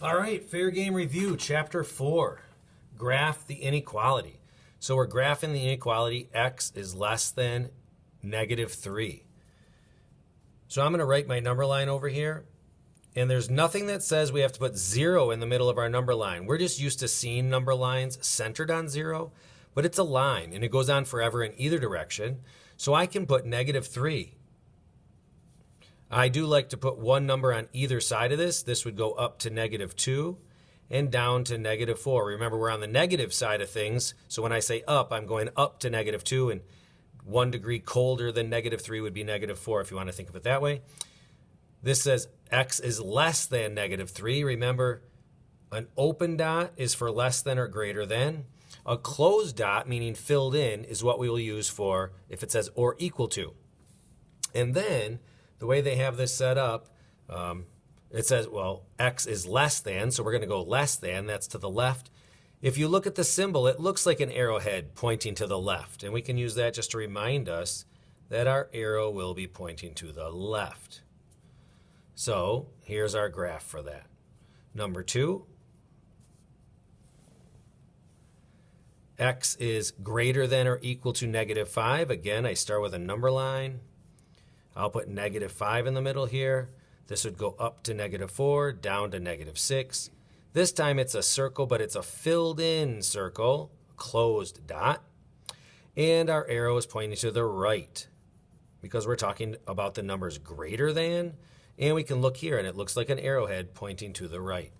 All right, fair game review, chapter 4, graph the inequality. So we're graphing the inequality x is less than -3. So I'm going to write my number line over here, and there's nothing that says we have to put 0 in the middle of our number line. We're just used to seeing number lines centered on 0, but it's a line, and it goes on forever in either direction. So I can put -3. I do like to put one number on either side of this. This would go up to -2 and down to -4. Remember, we're on the negative side of things. So when I say up, I'm going up to -2, and 1 degree colder than -3 would be -4 if you want to think of it that way. This says x is less than -3. Remember, an open dot is for less than or greater than. A closed dot, meaning filled in, is what we will use for if it says or equal to. And then the way they have this set up, it says, well, x is less than, so we're going to go less than, that's to the left. If you look at the symbol, it looks like an arrowhead pointing to the left, and we can use that just to remind us that our arrow will be pointing to the left. So here's our graph for that. Number 2, x is greater than or equal to -5. Again, I start with a number line. I'll put -5 in the middle here. This would go up to -4, down to -6. This time it's a circle, but it's a filled in circle, closed dot. And our arrow is pointing to the right because we're talking about the numbers greater than. And we can look here and it looks like an arrowhead pointing to the right.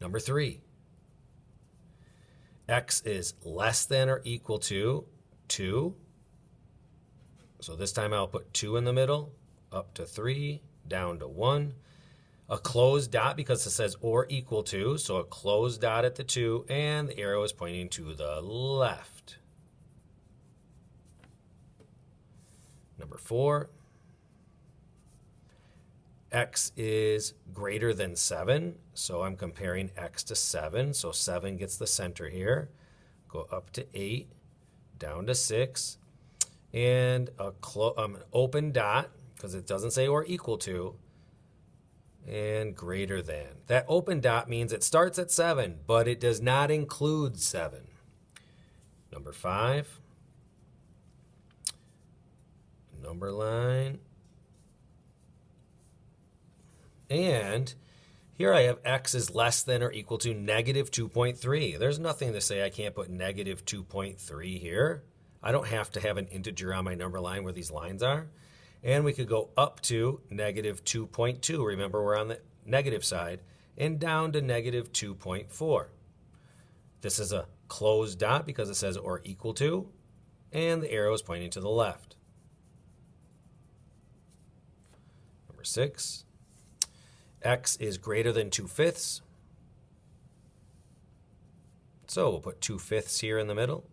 Number 3, x is less than or equal to 2. So this time I'll put 2 in the middle, up to 3, down to 1. A closed dot because it says or equal to, so a closed dot at the 2, and the arrow is pointing to the left. Number 4, x is greater than 7, so I'm comparing x to 7, so 7 gets the center here. Go up to 8, down to 6. And an open dot, because it doesn't say or equal to, and greater than. That open dot means it starts at 7, but it does not include 7. Number 5, number line. And here I have x is less than or equal to -2.3. There's nothing to say I can't put -2.3 here. I don't have to have an integer on my number line where these lines are. And we could go up to -2.2. Remember, we're on the negative side. And down to -2.4. This is a closed dot because it says or equal to. And the arrow is pointing to the left. Number 6. X is greater than 2/5. So we'll put 2/5 here in the middle.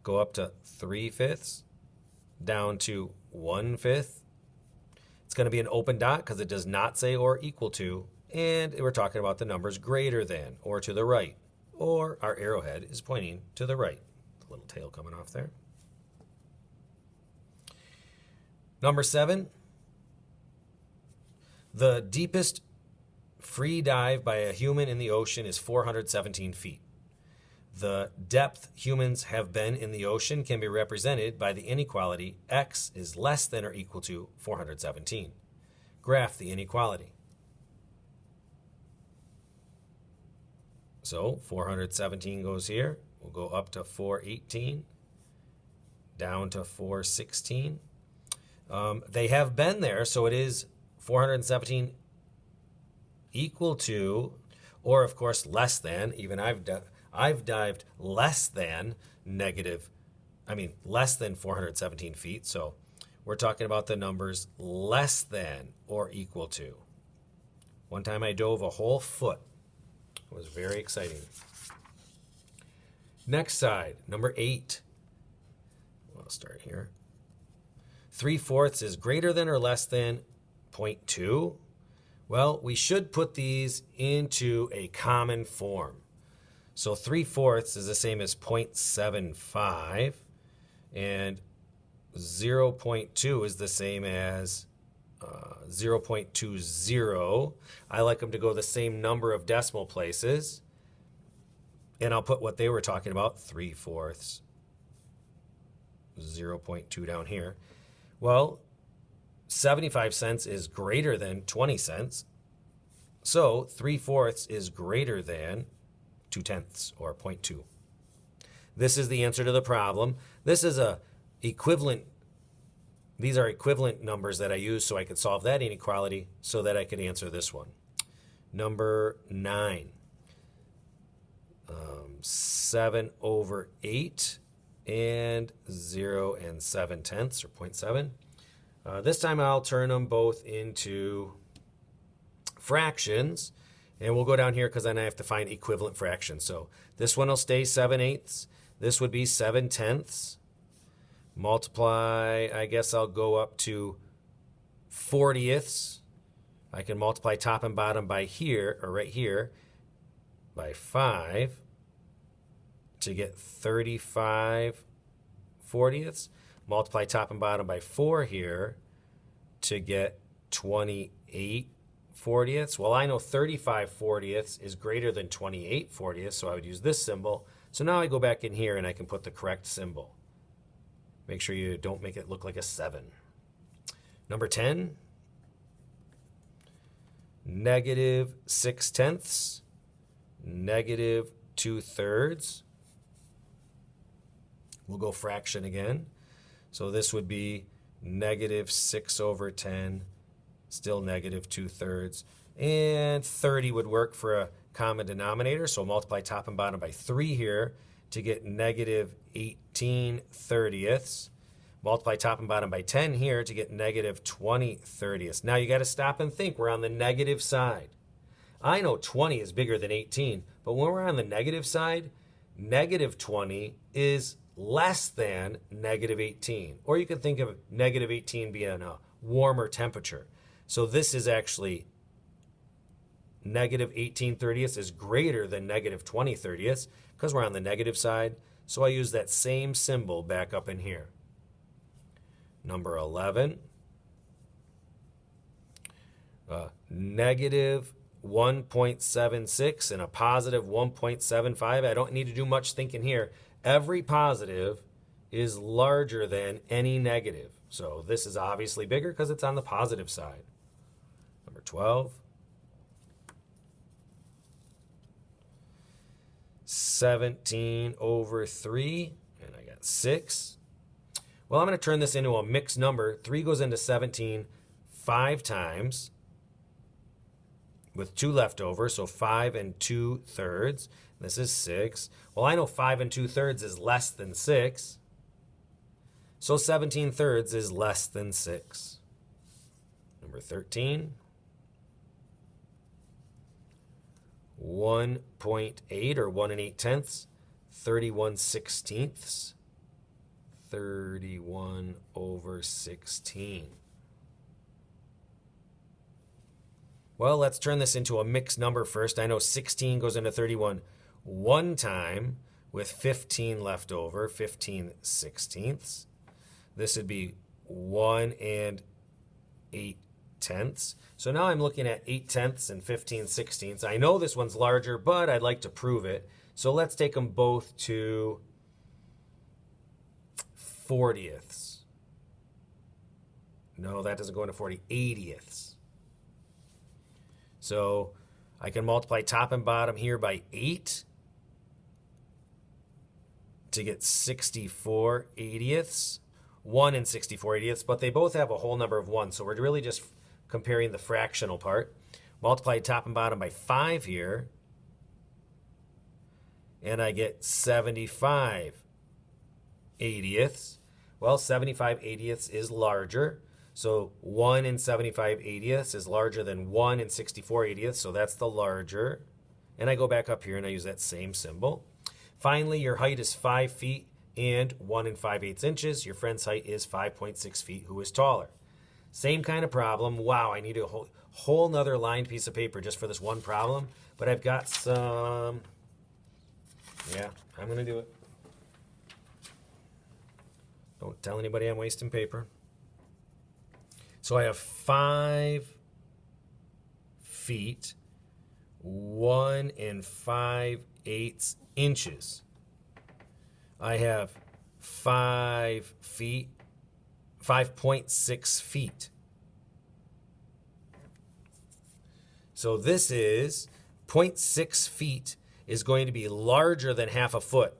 Go up to 3/5, down to 1/5. It's going to be an open dot because it does not say or equal to, and we're talking about the numbers greater than or to the right, or our arrowhead is pointing to the right. The little tail coming off there. Number 7, the deepest free dive by a human in the ocean is 417 feet. The depth humans have been in the ocean can be represented by the inequality x is less than or equal to 417. Graph the inequality. So 417 goes here. We'll go up to 418, down to 416. They have been there, so it is 417 equal to, or of course less than, even I've dived less than less than 417 feet. So we're talking about the numbers less than or equal to. One time I dove a whole foot. It was very exciting. Next side, number 8. I'll start here. 3/4 is greater than or less than 0.2. Well, we should put these into a common form. So 3/4 is the same as 0.75, and 0.2 is the same as 0.20. I like them to go the same number of decimal places. And I'll put what they were talking about, 3/4, 0.2 down here. Well, 75 cents is greater than 20 cents. So 3/4 is greater than 2/10 or 0.2. This is the answer to the problem. This is a equivalent. These are equivalent numbers that I use so I could solve that inequality so that I could answer this one. Number 9. 7/8 and 0 7/10 or 0.7. This time I'll turn them both into fractions, and we'll go down here because then I have to find equivalent fractions. So this one will stay 7/8. This would be 7/10. Multiply, I guess I'll go up to 40ths. I can multiply top and bottom by here, or right here, by 5 to get 35/40ths. Multiply top and bottom by 4 here to get 28/40ths. Well, I know 35/40ths is greater than 28/40ths, so I would use this symbol. So now I go back in here and I can put the correct symbol. Make sure you don't make it look like a 7. Number 10, -6/10, -2/3. We'll go fraction again. So this would be -6/10, still -2/3. And 30 would work for a common denominator. So multiply top and bottom by 3 here to get -18/30. Multiply top and bottom by 10 here to get -20/30. Now you got to stop and think. We're on the negative side. I know 20 is bigger than 18, but when we're on the negative side, -20 is less than -18. Or you can think of -18 being a warmer temperature. So this is actually -18/30 is greater than -20/30 because we're on the negative side. So I use that same symbol back up in here. Number 11, -1.76 and a positive 1.75. I don't need to do much thinking here. Every positive is larger than any negative. So this is obviously bigger because it's on the positive side. Number 12, 17/3, and I got 6. Well, I'm going to turn this into a mixed number. 3 goes into 17 5 times with 2 left over, so 5 2/3. This is 6. Well, I know 5 2/3 is less than 6, so 17/3 is less than 6. Number 13, 1.8 or 1 8/10, 31/16. 31/16. Well, let's turn this into a mixed number first. I know 16 goes into 31 one time with 15 left over, 15/16. This would be 1 8/10. So now I'm looking at 8/10 and 15/16. I know this one's larger, but I'd like to prove it. So let's take them both to 40ths. No, that doesn't go into 40. 80ths. So I can multiply top and bottom here by 8 to get 64/80ths. 1 and 64/80ths, but they both have a whole number of 1. So we're really just comparing the fractional part. Multiply top and bottom by 5 here, and I get 75/80ths. Well, 75/80ths is larger. So 1 and 75/80ths is larger than 1 and 64/80ths. So that's the larger. And I go back up here and I use that same symbol. Finally, your height is 5 feet and 1 5/8 inches. Your friend's height is 5.6 feet, who is taller. Same kind of problem. Wow, I need a whole nother lined piece of paper just for this one problem. But I've got some. Yeah, I'm going to do it. Don't tell anybody I'm wasting paper. So I have 5 feet, 1 5/8 inches. I have 5 feet, 5.6 feet. So this is 0.6 feet is going to be larger than half a foot.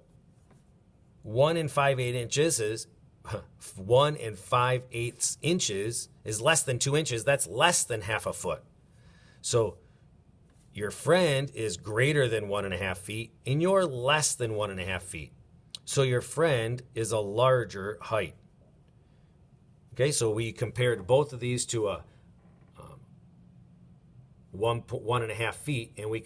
1 5/8 inches is 1 5/8 inches is less than 2 inches. That's less than half a foot. So your friend is greater than 1.5 feet, and you're less than 1.5 feet. So your friend is a larger height. Okay, so we compared both of these to a 1.5 feet, and we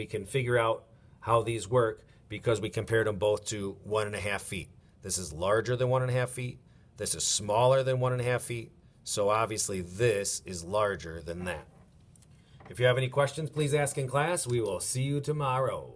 can figure out how these work because we compared them both to 1.5 feet. This is larger than 1.5 feet. This is smaller than 1.5 feet. So obviously this is larger than that. If you have any questions, please ask in class. We will see you tomorrow.